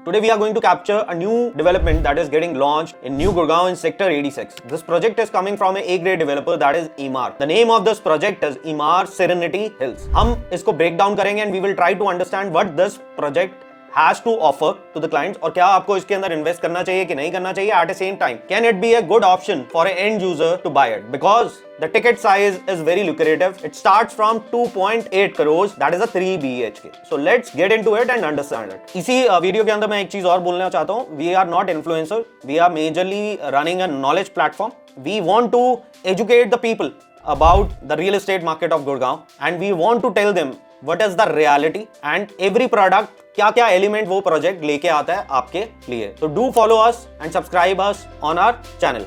Today we are going to capture a new development that is getting launched in New Gurgaon in Sector 86. This project is coming from a A-grade developer that is Emaar. The name of this project is Emaar Serenity Hills. हम इसको break down करेंगे and we will try to understand what this project has to offer to the clients और क्या आपको इसके अंदर invest करना चाहिए कि नहीं करना चाहिए. At the same time, can it be a good option for an end user to buy it? Because the ticket size is very lucrative. It starts from 2.8 crores. That is a 3 BHK. So let's get into it and understand it. इसी video के अंदर मैं एक चीज और बोलना चाहता हूँ. We are not influencer. We are majorly running a knowledge platform. We want to educate the people about the real estate market of Gurgaon and we want to tell them what is the reality and every product क्या क्या element वो project लेके आता है आपके लिए. तो do follow us and subscribe us on our channel.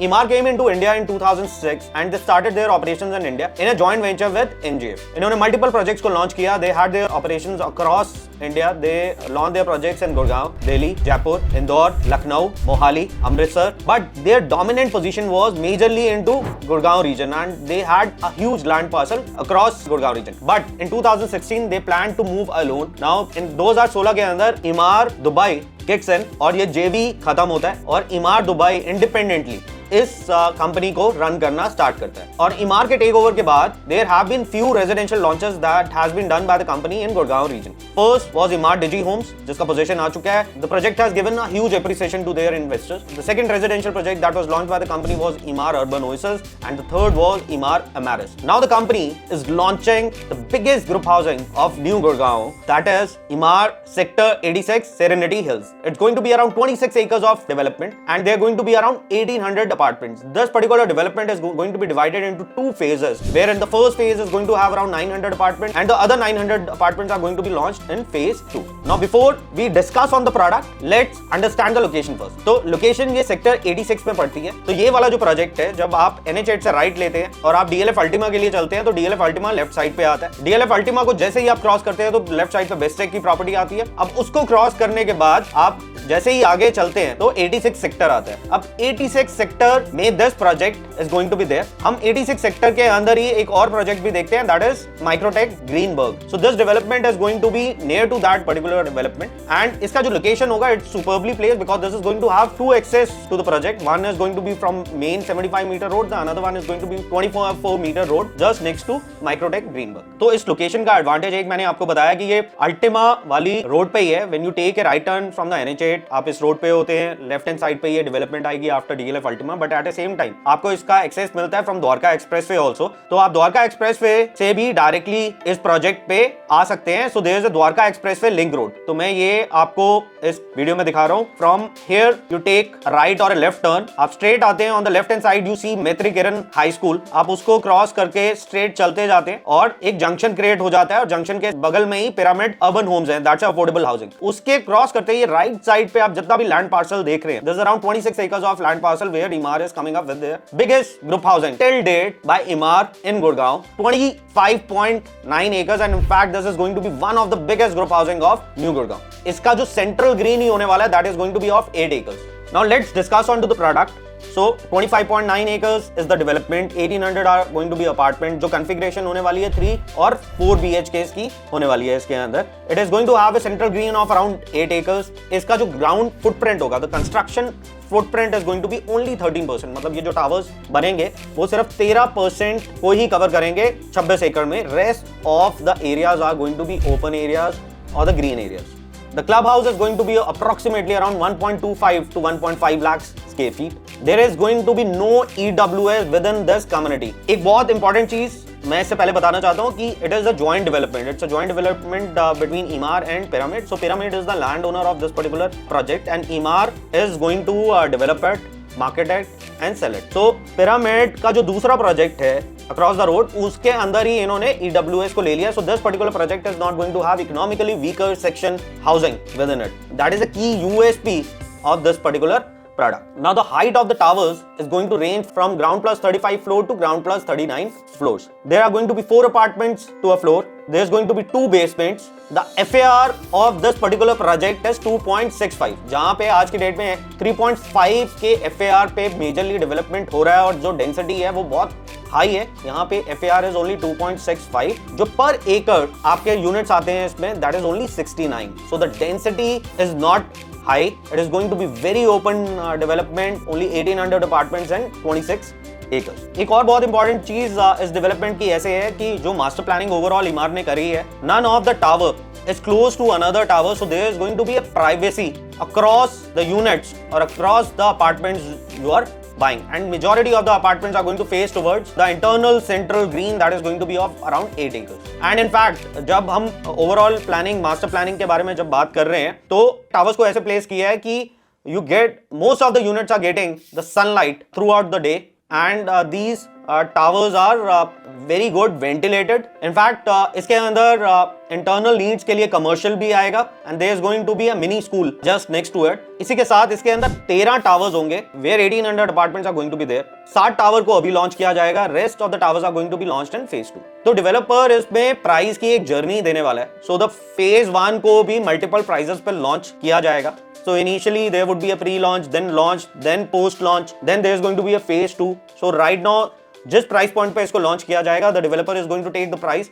Emaar came into India in 2006 and they started their operations in India in a joint venture with NGF. इन्होंने multiple projects को launch किया. They had their operations across India. They launched their projects in Gurgaon, Delhi, Jaipur, Indore, Lucknow, Mohali, Amritsar. But their dominant position was majorly into Gurgaon region and they had a huge land parcel across Gurgaon region. But in 2016 they planned to move alone. Now in 2016 के अंदर Emaar Dubai kicks in और ये JV खत्म होता है और Emaar Dubai independently इस company को रन करना स्टार्ट करता है. और इमार के टेक ओवर के बाद there have been few residential launches that has been done by the company in Gurgaon region. First was Emaar Digi homes जिसका पोजीशन आ चुका है. The project has given a huge appreciation to their investors. The second residential project that was launched by the company was Emaar Urban Oasis and the third was Emaar Amaris. Now the company is launching the biggest group housing of new Gurgaon that is Emaar sector 86 Serenity Hills. It's going to be around 26 acres of development and they are going to be around 1800 apartments. This particular development is going to be divided into two phases, wherein the first phase is going to have around 900 apartments and the other 900 apartments are going to be launched in phase 2. Now before we discuss on the product, let's understand the location first. तो location ये sector 86 में पड़ती है. तो ये वाला जो project है, जब आप NH8 से right लेते हैं और आप DLF Ultima के लिए चलते हैं तो DLF Ultima लेफ्ट साइड पे आता है. DLF Ultima को जैसे ही आप क्रॉस करते हैं तो लेफ्ट साइड पे बेस्टेक की प्रॉपर्टी आती है. अब उसको क्रॉस करने के बाद आप जैसे ही आगे चलते हैं तो 86 सेक्टर आता है. अब 86 सेक्टर में this project is going to be there. हम 86 सेक्टर के अंदर ही एक और प्रोजेक्ट भी देखते हैं that is Microtek Greenburg. So this development is going to be near to that particular development and इसका जो लोकेशन होगा it's superbly placed because this is going to have two access to the project. One is going to be from main 75 metre road, the another one is going to be 24 metre road just next to Microtek Greenburg. तो इस location का advantage एक मैंने आपको बताया कि ये Ultima वाली रोड पे ही है. When you take a right turn from the NH8 आप इस रोड पे होते हैं, लेफ्ट हैंड साइड पे ये डेवलपमेंट आएगी after DLF Ultima. But at the same time आपको इसका एक्सेस मिलता है फ्रॉम द्वारका एक्सप्रेसवे आल्सो. तो आप द्वारका एक्सप्रेसवे से भी डायरेक्टली इस प्रोजेक्ट पे आ सकते हैं. So there is a Dwarka expressway link road. तो मैं ये आपको इस वीडियो में दिखा रहा हूं. From here you take right और लेफ्ट टर्न, आप स्ट्रेट आते हैं. On the left hand side you see Maitri Kiran high school. आप उसको क्रॉस करके स्ट्रेट चलते जाते हैं और एक जंक्शन क्रिएट हो जाता है और जंक्शन के बगल में ही पिरामिड अर्बन होम्स है, दैट्स अफोर्डेबल हाउसिंग. उसके क्रॉस करते ही राइट साइड पे आप जितना भी लैंड पार्सल देख रहे हैं, there's around 26 acres of land parcel where Emaar is coming up with their biggest group housing till date by Emaar in Gurgaon, 25.9 acres and in fact this is going to be one of the biggest group housing of New Gurgaon. इसका जो central green ही होने वाला है that is going to be of 8 acres. Now let's discuss on to the product. So 25.9 acres is the development, 1800 are going to be apartment. जो configuration होने वाली है 3 और 4 BHKs की होने वाली है इसके अंदर. It is going to have a central green of around 8 acres. इसका जो ground footprint होगा, the construction footprint is going to be only 13%. मतलब ये जो टावर्स बनेंगे वो सिर्फ 13% को ही कवर करेंगे 26 एकड़ में. Rest of the areas are going to be open areas or the green areas. The clubhouse is going to be approximately around 1.25 to 1.5 lakhs square feet. There is going to be no EWS within this community. एक बहुत important चीज मैं इससे पहले बताना चाहता हूँ कि it is a joint development. It's a joint development between Emaar and Pyramid. So Pyramid is the landowner of this particular project and Emaar is going to develop it, market it and sell it. So Pyramid का जो दूसरा project है across the road उसके अंदर ही इन्होंने EWS को ले लिया. So this particular project is not going to have economically weaker section housing within it. That is a key USP of this particular product. Now the height of the towers is going to range from ground plus 35 floor to ground plus 39 floors. There are going to be 4 apartments to a floor. There's going to be 2 basements. The FAR of this particular project is 2.65. जहाँ पे आज की date में 3.5 के FAR पे majorly development हो रहा है और जो डेंसिटी है वो बहुत हाई है. यहाँ पे FAR is only 2.65. जो पर एकड़ आपके यूनिट्स आते हैं इसमें that is only 69. So the density is not high. It is going to be very open development. Only 1800 apartments and 26 acres. एक और बहुत इंपॉर्टेंट चीज इस डेवलपमेंट की ऐसे है कि जो मास्टर प्लानिंग ओवरऑल इमार ने करी है, none of the tower is close to another tower, so there is going to be a privacy across the units or across the apartments you are buying, and majority of the apartments are going to face towards the internal central green that is going to be of around 8 acres. And in fact, जब हम overall planning master planning के बारे में जब बात कर रहे हैं तो टावर्स को ऐसे प्लेस किया है कि you get most of the units are getting the sunlight throughout the day, and these towers are very good ventilated. In fact, इसके अंदर internal needs के लिए commercial भी आएगा, and there is going to be a mini school just next to it. इसी के साथ इसके अंदर 13 towers होंगे where 1800 apartments are going to be there. 7 tower को अभी लॉन्च किया जाएगा. Rest of the towers are going to be launched in phase 2. तो डेवलपर इसमें प्राइस की एक जर्नी देने वाला है. So the phase 1 को भी मल्टीपल प्राइसेस पे लॉन्च किया जाएगा. So initially there would be a pre-launch, then launch, then post-launch, then there is going to be a phase 2. So right now जिस प्राइस पॉइंट पे इसको लॉन्च किया जाएगा, the developer is going to take the price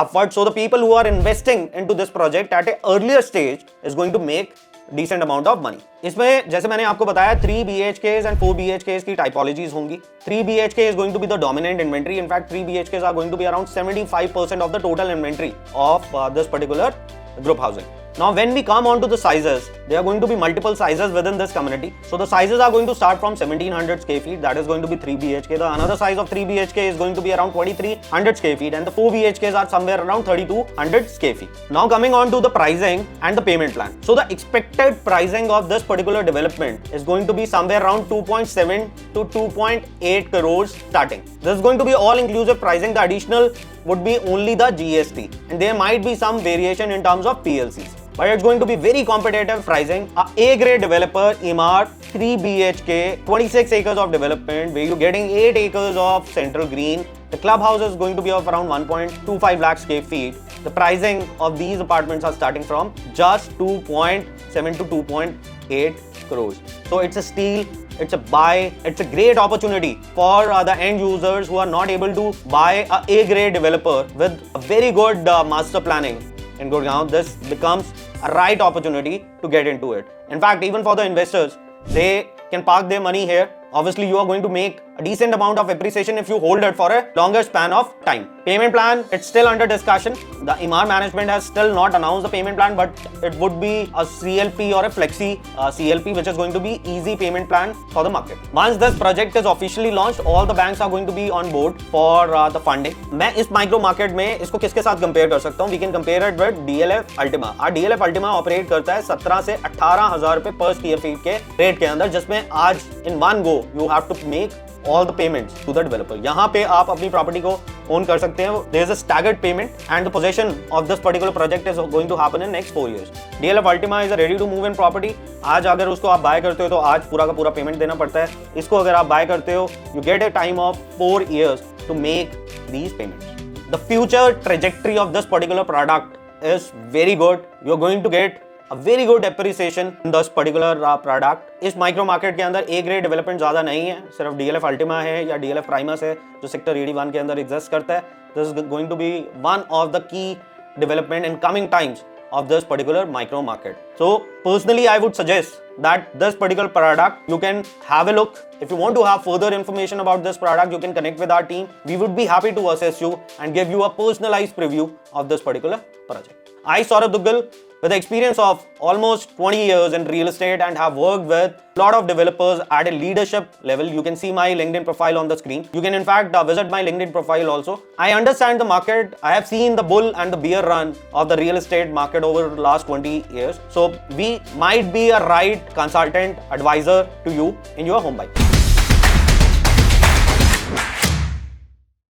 upward. So the people who are investing into this project at an earlier stage is going to make decent amount of money. इसमें जैसे मैंने आपको बताया 3 BHKs and 4 BHKs की typologies होंगी. 3 BHK is going to be the dominant inventory. In fact, 3 BHKs are going to be around 75% of the total inventory of this particular group housing. Now when we come on to the sizes, there are going to be multiple sizes within this community. So the sizes are going to start from 1700 square feet, that is going to be 3 BHK. The another size of 3 BHK is going to be around 2300 square feet, and the 4 BHKs are somewhere around 3200 square feet. Now coming on to the pricing and the payment plan. So the expected pricing of this particular development is going to be somewhere around 2.7 to 2.8 crores starting. This is going to be all inclusive pricing. The additional would be only the GST, and there might be some variation in terms of PLCs. But it's going to be very competitive pricing. A grade developer, Emaar, 3 BHK, 26 acres of development, where you're getting 8 acres of central green. The clubhouse is going to be of around 1.25 lakh square feet. The pricing of these apartments are starting from just 2.7 to 2.8 crores. So it's a steal. It's a buy. It's a great opportunity for the end users who are not able to buy a A-grade developer with a very good master planning in Gurgaon. This becomes a right opportunity to get into it. In fact, even for the investors, they can park their money here. Obviously, you are going to make a decent amount of appreciation if you hold it for a longer span of time. Payment plan, it's still under discussion. The Emaar management has still not announced the payment plan, but it would be a CLP or a flexi CLP, which is going to be easy payment plan for the market. Once this project is officially launched, all the banks are going to be on board for the funding. मैं इस micro market में इसको किसके साथ compare कर सकता हूँ? We can compare it with DLF Ultima. DLF Ultima operate करता है 17 से 18,000 रुपए per square feet के रेट के अंदर, जिसमें आज in one go you have to make all the payments to the developer. यहाँ पे आप अपनी प्रॉपर्टी को ओन कर सकते हैं. There is a staggered payment, and the possession of this particular project is going to happen in next 4 years. DLF Ultima is a ready to move in property. आज अगर उसको आप बाय करते हो तो आज पूरा का पूरा पेमेंट देना पड़ता है. इसको अगर आप बाय करते हो, you get a time of 4 years to make these payments. The future trajectory of this particular product is very good. You are going to get a very good appreciation in this particular product. इस micro market के अंदर A grade development ज़्यादा नहीं है, सिर्फ DLF Ultima है या DLF Primus है जो सेक्टर 81 के अंदर एग्जिस्ट करता है. This is going to be one of the key development in coming times of this particular micro market. So personally, I would suggest that this particular product, you can have a look. If you want to have further information about this product, you can connect with our team. We would be happy to assist you and give you a personalized preview of this particular project. I, Saurabh Duggal, with the experience of almost 20 years in real estate and have worked with a lot of developers at a leadership level. You can see my LinkedIn profile on the screen. You can in fact visit my LinkedIn profile also. I understand the market. I have seen the bull and the bear run of the real estate market over the last 20 years. So we might be a right consultant advisor to you in your home buy.